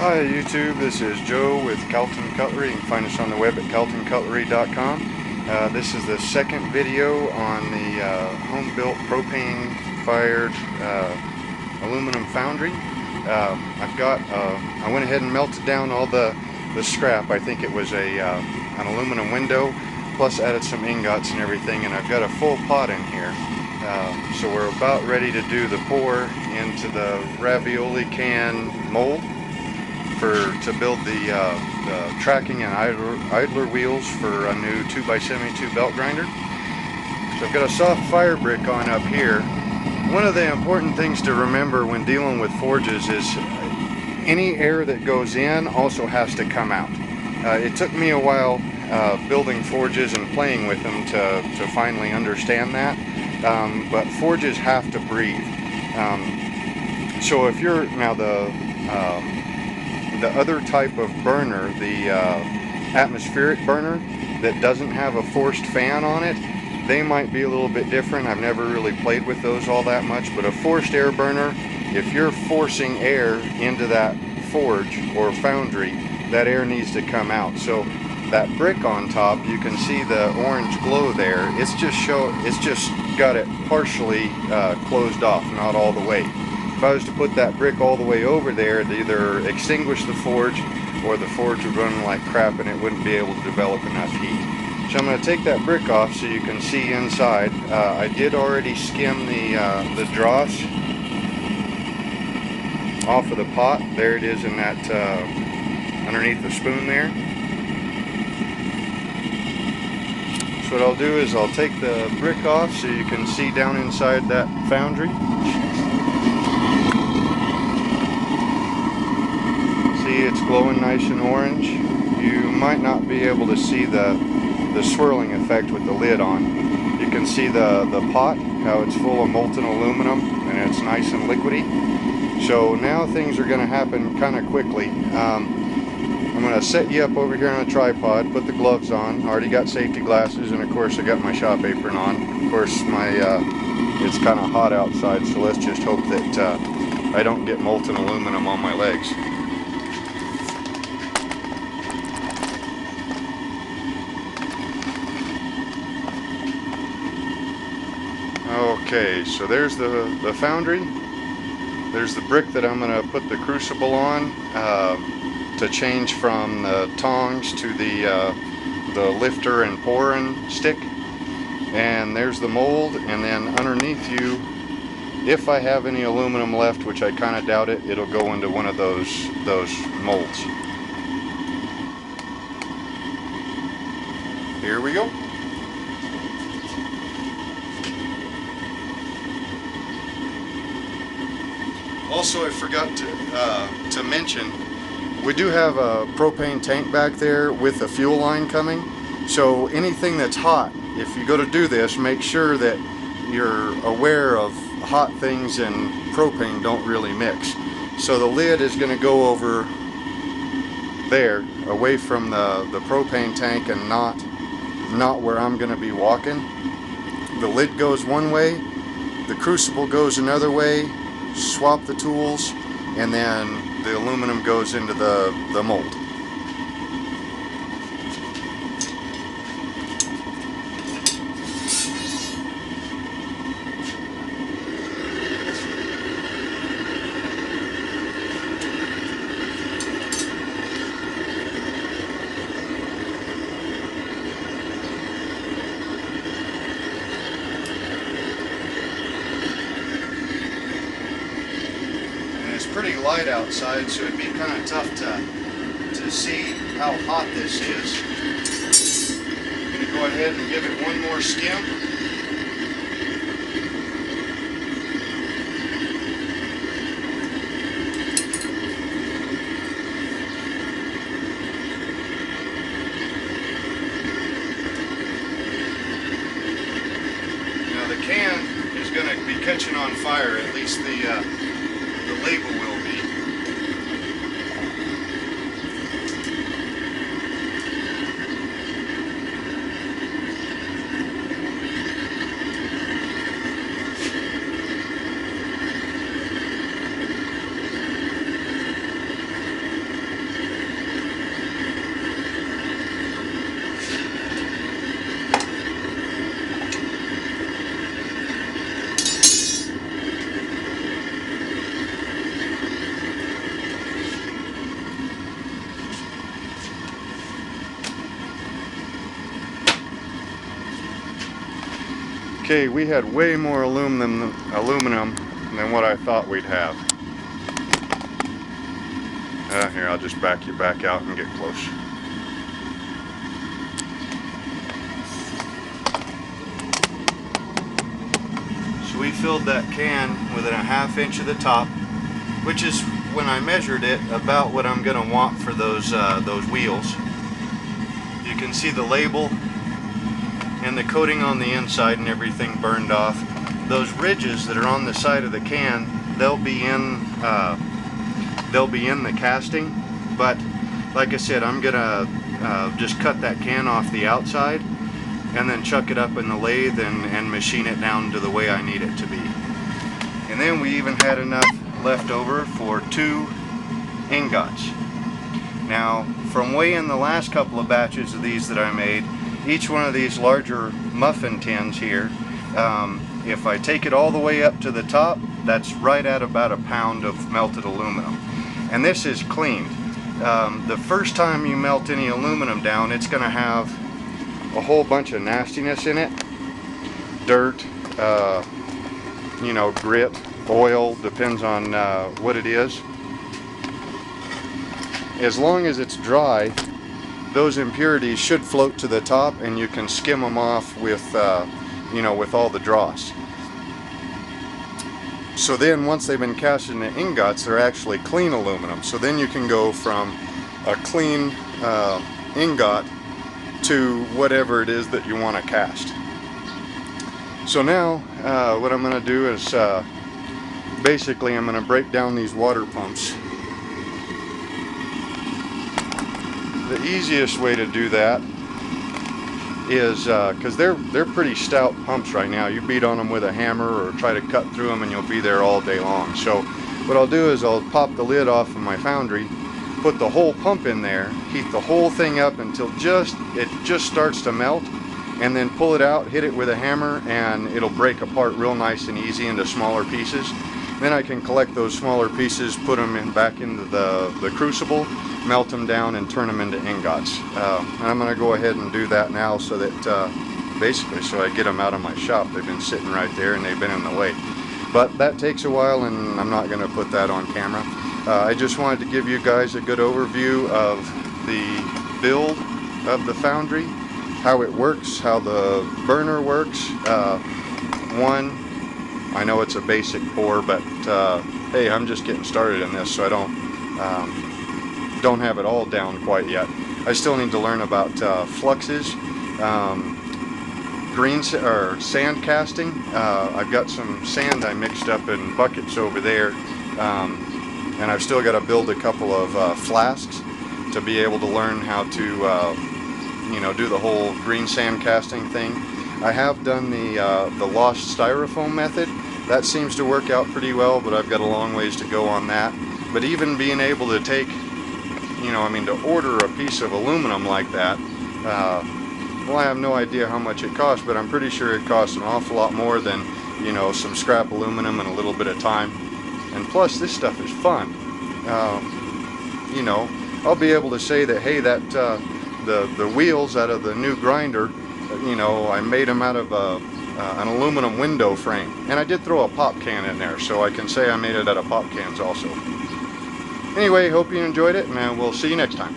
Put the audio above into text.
Hi YouTube, this is Joe with Calton Cutlery. You can find us on the web at caltoncutlery.com. This is the second video on the home-built propane-fired aluminum foundry. I went ahead and melted down all the scrap. I think it was an aluminum window, plus added some ingots and everything, and I've got a full pot in here. So we're about ready to do the pour into the ravioli can mold to build the tracking and idler wheels for a new 2x72 belt grinder. So I've got a soft fire brick on up here. One of the important things to remember when dealing with forges is any air that goes in also has to come out. It took me a while building forges and playing with them to finally understand that, but forges have to breathe. So if you're now the other type of burner, the atmospheric burner that doesn't have a forced fan on it, they might be a little bit different. I've never really played with those all that much, but a forced air burner, if you're forcing air into that forge or foundry, that air needs to come out. So that brick on top, you can see the orange glow there. It's just got it partially closed off, not all the way. If I was to put that brick all the way over there, it'd either extinguish the forge or the forge would run like crap and it wouldn't be able to develop enough heat. So I'm going to take that brick off so you can see inside. I did already skim the dross off of the pot. There it is in that underneath the spoon there. So what I'll do is I'll take the brick off so you can see down inside that foundry. See, it's glowing nice and orange. You might not be able to see the swirling effect with the lid on. You can see the pot, how it's full of molten aluminum and it's nice and liquidy. So now things are going to happen kind of quickly. I'm going to set you up over here on a tripod, put the gloves on. I already got safety glasses, and of course I got my shop apron on. Of course it's kind of hot outside, so let's just hope that I don't get molten aluminum on my legs. Okay, so there's the foundry. There's the brick that I'm going to put the crucible on to change from the tongs to the lifter and pouring stick. And there's the mold, and then underneath you, if I have any aluminum left, which I kind of doubt it, it'll go into one of those molds. Here we go. Also, I forgot to mention, we do have a propane tank back there with a fuel line coming. So anything that's hot, if you go to do this, make sure that you're aware of hot things and propane don't really mix. So the lid is going to go over there, away from the propane tank and not where I'm going to be walking. The lid goes one way, the crucible goes another way. Swap the tools, and then the aluminum goes into the mold. It's pretty light outside, so it'd be kind of tough to see how hot this is. I'm going to go ahead and give it one more skim. Now the can is going to be catching on fire, at least the label will be. Okay, we had way more aluminum than what I thought we'd have. Here, I'll just back you back out and get close. So we filled that can within a ½ inch of the top, which is, when I measured it, about what I'm going to want for those wheels. You can see the label and the coating on the inside and everything burned off. Those ridges that are on the side of the can, they'll be in the casting, but like I said, I'm gonna just cut that can off the outside and then chuck it up in the lathe and machine it down to the way I need it to be. And then we even had enough left over for 2 ingots. Now, from weighing the last couple of batches of these that I made, each one of these larger muffin tins here, if I take it all the way up to the top, that's right at about 1 pound of melted aluminum. And this is cleaned. The first time you melt any aluminum down, it's going to have a whole bunch of nastiness in it. Dirt, you know, grit, oil, depends on what it is. As long as it's dry, those impurities should float to the top and you can skim them off with, you know, with all the dross. So then once they've been cast into ingots, they're actually clean aluminum. So then you can go from a clean ingot to whatever it is that you want to cast. So now what I'm going to do is basically I'm going to break down these water pumps. The easiest way to do that is because they're pretty stout pumps right now. You beat on them with a hammer or try to cut through them and you'll be there all day long. So what I'll do is I'll pop the lid off of my Foundry, put the whole pump in there, heat the whole thing up until it just starts to melt, and then pull it out, hit it with a hammer, and it'll break apart real nice and easy into smaller pieces. Then I can collect those smaller pieces, put them back into the crucible, melt them down, and turn them into ingots. And I'm going to go ahead and do that now so that basically so I get them out of my shop. They've been sitting right there and they've been in the way. But that takes a while and I'm not going to put that on camera. I just wanted to give you guys a good overview of the build of the Foundry, how it works, how the burner works. I know it's a basic pour, but hey, I'm just getting started in this, so I don't have it all down quite yet. I still need to learn about fluxes, sand casting. I've got some sand I mixed up in buckets over there, and I've still got to build a couple of flasks to be able to learn how to you know, do the whole green sand casting thing. I have done the lost styrofoam method. That seems to work out pretty well, but I've got a long ways to go on that. But even being able to take, you know, I mean, to order a piece of aluminum like that, well, I have no idea how much it costs, but I'm pretty sure it costs an awful lot more than, you know, some scrap aluminum and a little bit of time. And plus, this stuff is fun. You know, I'll be able to say that, hey, that the wheels out of the new grinder, you know, I made them out of an aluminum window frame, and I did throw a pop can in there, so I can say I made it out of pop cans also. Anyway, hope you enjoyed it, and we'll see you next time.